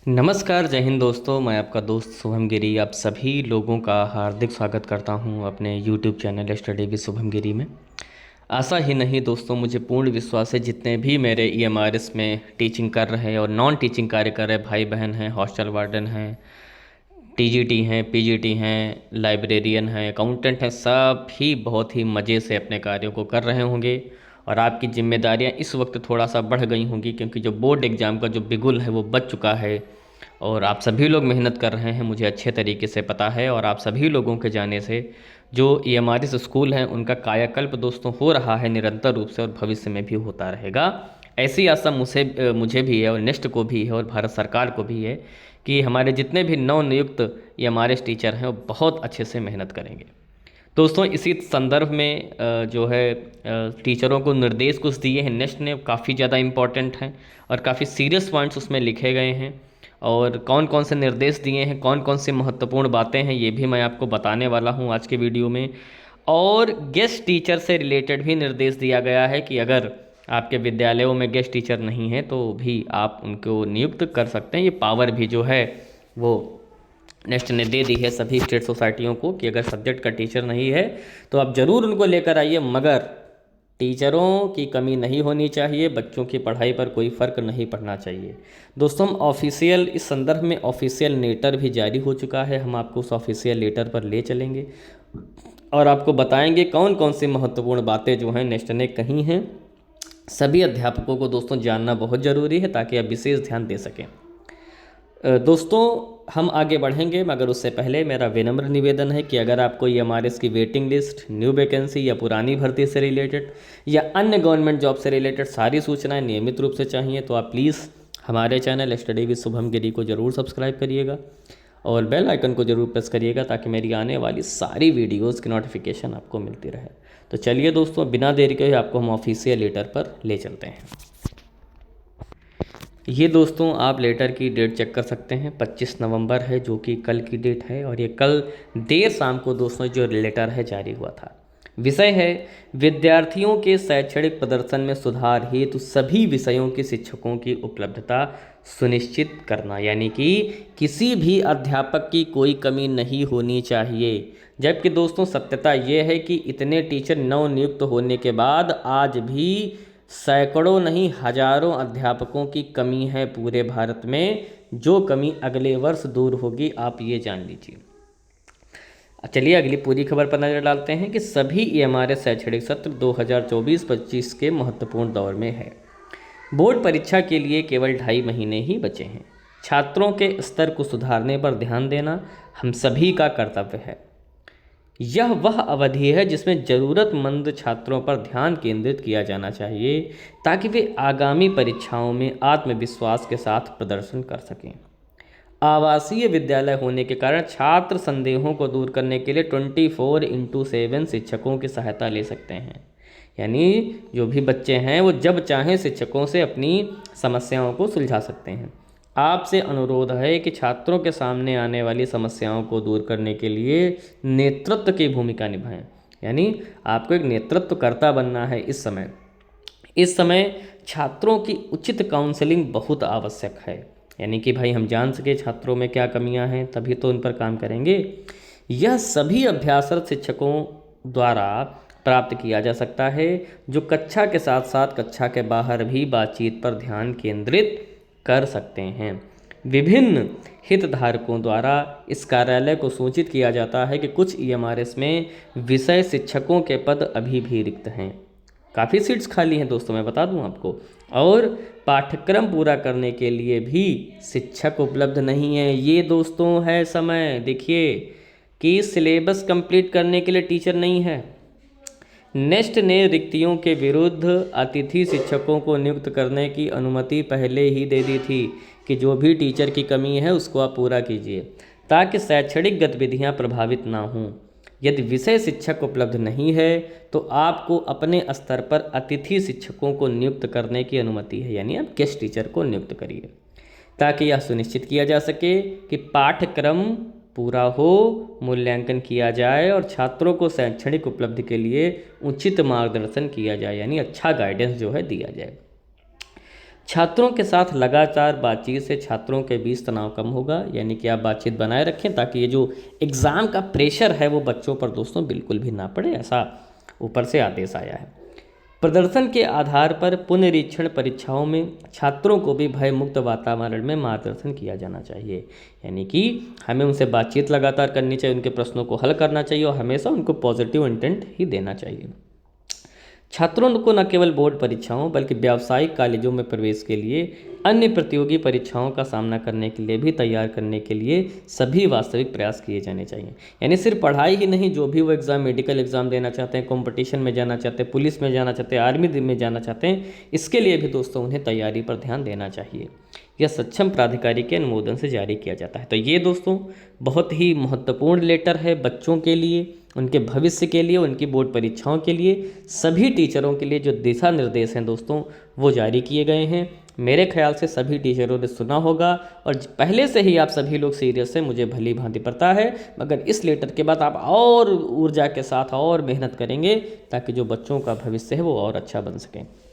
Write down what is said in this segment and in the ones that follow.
नमस्कार, जय हिंद दोस्तों। मैं आपका दोस्त शुभम गिरी आप सभी लोगों का हार्दिक स्वागत करता हूं अपने YouTube channel study with Shubham Giri में। आशा ही नहीं दोस्तों, मुझे पूर्ण विश्वास है जितने भी मेरे EMRS में टीचिंग कर रहे हैं और नॉन टीचिंग कार्य कर रहे भाई बहन हैं, हॉस्टल वार्डन हैं, TGT हैं, PGT हैं, लाइब्रेरियन हैं, अकाउंटेंट हैं, सब ही बहुत ही मज़े से अपने कार्यों को कर रहे होंगे। और आपकी जिम्मेदारियां इस वक्त थोड़ा सा बढ़ गई होंगी क्योंकि जो बोर्ड एग्ज़ाम का जो बिगुल है वो बच चुका है और आप सभी लोग मेहनत कर रहे हैं, मुझे अच्छे तरीके से पता है। और आप सभी लोगों के जाने से जो EMRS स्कूल हैं उनका कायाकल्प दोस्तों हो रहा है निरंतर रूप से और भविष्य में भी होता रहेगा। ऐसी आशा मुझे भी है और नेक्स्ट को भी है और भारत सरकार को भी है कि हमारे जितने भी नवनियुक्त EMRS टीचर हैं वो बहुत अच्छे से मेहनत करेंगे। दोस्तों इसी संदर्भ में जो है टीचरों को निर्देश कुछ दिए हैं नेक्स्ट ने, काफ़ी ज़्यादा इम्पॉर्टेंट हैं और काफ़ी सीरियस पॉइंट्स उसमें लिखे गए हैं। और कौन कौन से निर्देश दिए हैं, कौन कौन सी महत्वपूर्ण बातें हैं, ये भी मैं आपको बताने वाला हूँ आज के वीडियो में। और गेस्ट टीचर से रिलेटेड भी निर्देश दिया गया है कि अगर आपके विद्यालयों में गेस्ट टीचर नहीं है तो भी आप उनको नियुक्त कर सकते हैं। ये पावर भी जो है वो नेक्स्ट ने दे दी है सभी स्टेट सोसाइटियों को कि अगर सब्जेक्ट का टीचर नहीं है तो आप ज़रूर उनको लेकर आइए, मगर टीचरों की कमी नहीं होनी चाहिए, बच्चों की पढ़ाई पर कोई फ़र्क नहीं पड़ना चाहिए। दोस्तों हम ऑफिशियल इस संदर्भ में ऑफिशियल लेटर भी जारी हो चुका है, हम आपको उस ऑफिशियल लेटर पर ले चलेंगे और आपको बताएंगे कौन कौन सी महत्वपूर्ण बातें जो हैं नेक्स्ट ने कही हैं। सभी अध्यापकों को दोस्तों जानना बहुत ज़रूरी है ताकि आप विशेष ध्यान दे सकें। दोस्तों हम आगे बढ़ेंगे मगर उससे पहले मेरा विनम्र निवेदन है कि अगर आपको EMRS की वेटिंग लिस्ट, न्यू वैकेंसी या पुरानी भर्ती से रिलेटेड या अन्य गवर्नमेंट जॉब से रिलेटेड सारी सूचनाएं नियमित रूप से चाहिए तो आप प्लीज़ हमारे चैनल स्टडी विद शुभम गिरी को ज़रूर सब्सक्राइब करिएगा और बेल आइकन को ज़रूर प्रेस करिएगा ताकि मेरी आने वाली सारी वीडियोज़ की नोटिफिकेशन आपको मिलती रहे। तो चलिए दोस्तों, बिना देरी के आपको हम ऑफिशियल लेटर पर ले चलते हैं। ये दोस्तों आप लेटर की डेट चेक कर सकते हैं, 25 नवंबर है जो कि कल की डेट है और ये कल देर शाम को दोस्तों जो लेटर है जारी हुआ था। विषय है विद्यार्थियों के शैक्षणिक प्रदर्शन में सुधार हेतु सभी विषयों के शिक्षकों की उपलब्धता सुनिश्चित करना, यानी कि किसी भी अध्यापक की कोई कमी नहीं होनी चाहिए। जबकि दोस्तों सत्यता ये है कि इतने टीचर नवनियुक्त होने के बाद आज भी सैकड़ों नहीं हजारों अध्यापकों की कमी है पूरे भारत में, जो कमी अगले वर्ष दूर होगी, आप ये जान लीजिए। चलिए अगली पूरी खबर पर नजर डालते हैं कि सभी EMRS शैक्षणिक सत्र 2024-25 के महत्वपूर्ण दौर में है। बोर्ड परीक्षा के लिए केवल 2.5 महीने ही बचे हैं। छात्रों के स्तर को सुधारने पर ध्यान देना हम सभी का कर्तव्य है। यह वह अवधि है जिसमें ज़रूरतमंद छात्रों पर ध्यान केंद्रित किया जाना चाहिए ताकि वे आगामी परीक्षाओं में आत्मविश्वास के साथ प्रदर्शन कर सकें। आवासीय विद्यालय होने के कारण छात्र संदेहों को दूर करने के लिए 24x7 शिक्षकों की सहायता ले सकते हैं। यानी जो भी बच्चे हैं वो जब चाहें शिक्षकों से अपनी समस्याओं को सुलझा सकते हैं। आपसे अनुरोध है कि छात्रों के सामने आने वाली समस्याओं को दूर करने के लिए नेतृत्व की भूमिका निभाएं। यानी आपको एक नेतृत्वकर्ता बनना है। इस समय छात्रों की उचित काउंसलिंग बहुत आवश्यक है, यानी कि भाई हम जान सके छात्रों में क्या कमियां हैं तभी तो उन पर काम करेंगे। यह सभी अभ्यासरत शिक्षकों द्वारा प्राप्त किया जा सकता है जो कक्षा के साथ साथ कक्षा के बाहर भी बातचीत पर ध्यान केंद्रित कर सकते हैं। विभिन्न हितधारकों द्वारा इस कार्यालय को सूचित किया जाता है कि कुछ EMRS में विषय शिक्षकों के पद अभी भी रिक्त हैं। काफ़ी सीट्स खाली हैं दोस्तों, मैं बता दूं आपको। और पाठ्यक्रम पूरा करने के लिए भी शिक्षक उपलब्ध नहीं है। ये दोस्तों है समय, देखिए कि सिलेबस कंप्लीट करने के लिए टीचर नहीं है। नेक्स्ट ने रिक्तियों के विरुद्ध अतिथि शिक्षकों को नियुक्त करने की अनुमति पहले ही दे दी थी कि जो भी टीचर की कमी है उसको आप पूरा कीजिए ताकि शैक्षणिक गतिविधियां प्रभावित ना हों। यदि विषय शिक्षक उपलब्ध नहीं है तो आपको अपने स्तर पर अतिथि शिक्षकों को नियुक्त करने की अनुमति है, यानी आप गेस्ट टीचर को नियुक्त करिए ताकि यह सुनिश्चित किया जा सके कि पाठ्यक्रम पूरा हो, मूल्यांकन किया जाए और छात्रों को शैक्षणिक उपलब्धि के लिए उचित मार्गदर्शन किया जाए, यानी अच्छा गाइडेंस जो है दिया जाए। छात्रों के साथ लगातार बातचीत से छात्रों के बीच तनाव कम होगा, यानी कि आप बातचीत बनाए रखें ताकि ये जो एग्ज़ाम का प्रेशर है वो बच्चों पर दोस्तों बिल्कुल भी ना पड़े, ऐसा ऊपर से आदेश आया है। प्रदर्शन के आधार पर पुनरीक्षण परीक्षाओं में छात्रों को भी भय मुक्त वातावरण में मार्गदर्शन किया जाना चाहिए, यानी कि हमें उनसे बातचीत लगातार करनी चाहिए, उनके प्रश्नों को हल करना चाहिए और हमेशा उनको पॉजिटिव इंटेंट ही देना चाहिए। छात्रों को न केवल बोर्ड परीक्षाओं बल्कि व्यावसायिक कॉलेजों में प्रवेश के लिए अन्य प्रतियोगी परीक्षाओं का सामना करने के लिए भी तैयार करने के लिए सभी वास्तविक प्रयास किए जाने चाहिए। यानी सिर्फ पढ़ाई ही नहीं, जो भी वो एग्ज़ाम, मेडिकल एग्ज़ाम देना चाहते हैं, कंपटीशन में जाना चाहते हैं, पुलिस में जाना चाहते हैं, आर्मी में जाना चाहते हैं, इसके लिए भी दोस्तों उन्हें तैयारी पर ध्यान देना चाहिए। यह सक्षम प्राधिकारी के अनुमोदन से जारी किया जाता है। तो ये दोस्तों बहुत ही महत्वपूर्ण लेटर है बच्चों के लिए, उनके भविष्य के लिए, उनकी बोर्ड परीक्षाओं के लिए, सभी टीचरों के लिए जो दिशा निर्देश हैं दोस्तों वो जारी किए गए हैं। मेरे ख्याल से सभी टीचरों ने सुना होगा और पहले से ही आप सभी लोग सीरियस हैं, मुझे भली भांति पता है, मगर इस लेटर के बाद आप और ऊर्जा के साथ और मेहनत करेंगे ताकि जो बच्चों का भविष्य है वो और अच्छा बन सके।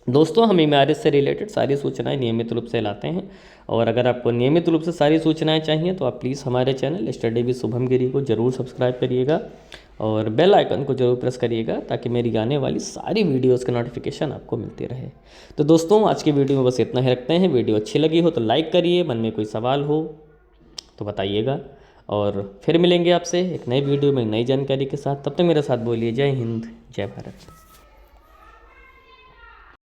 दोस्तों हम इमारत से रिलेटेड सारी सूचनाएं नियमित रूप से लाते हैं और अगर आपको नियमित रूप से सारी सूचनाएं चाहिए तो आप प्लीज़ हमारे चैनल स्टडी विद शुभम गिरी को ज़रूर सब्सक्राइब करिएगा और बेल आइकन को ज़रूर प्रेस करिएगा ताकि मेरी आने वाली सारी वीडियोज़ का नोटिफिकेशन आपको मिलती रहे। तो दोस्तों आज की वीडियो में बस इतना ही रखते हैं। वीडियो अच्छी लगी हो तो लाइक करिए, मन में कोई सवाल हो तो बताइएगा और फिर मिलेंगे आपसे एक नई वीडियो में नई जानकारी के साथ। तब तक मेरे साथ बोलिए जय हिंद, जय भारत।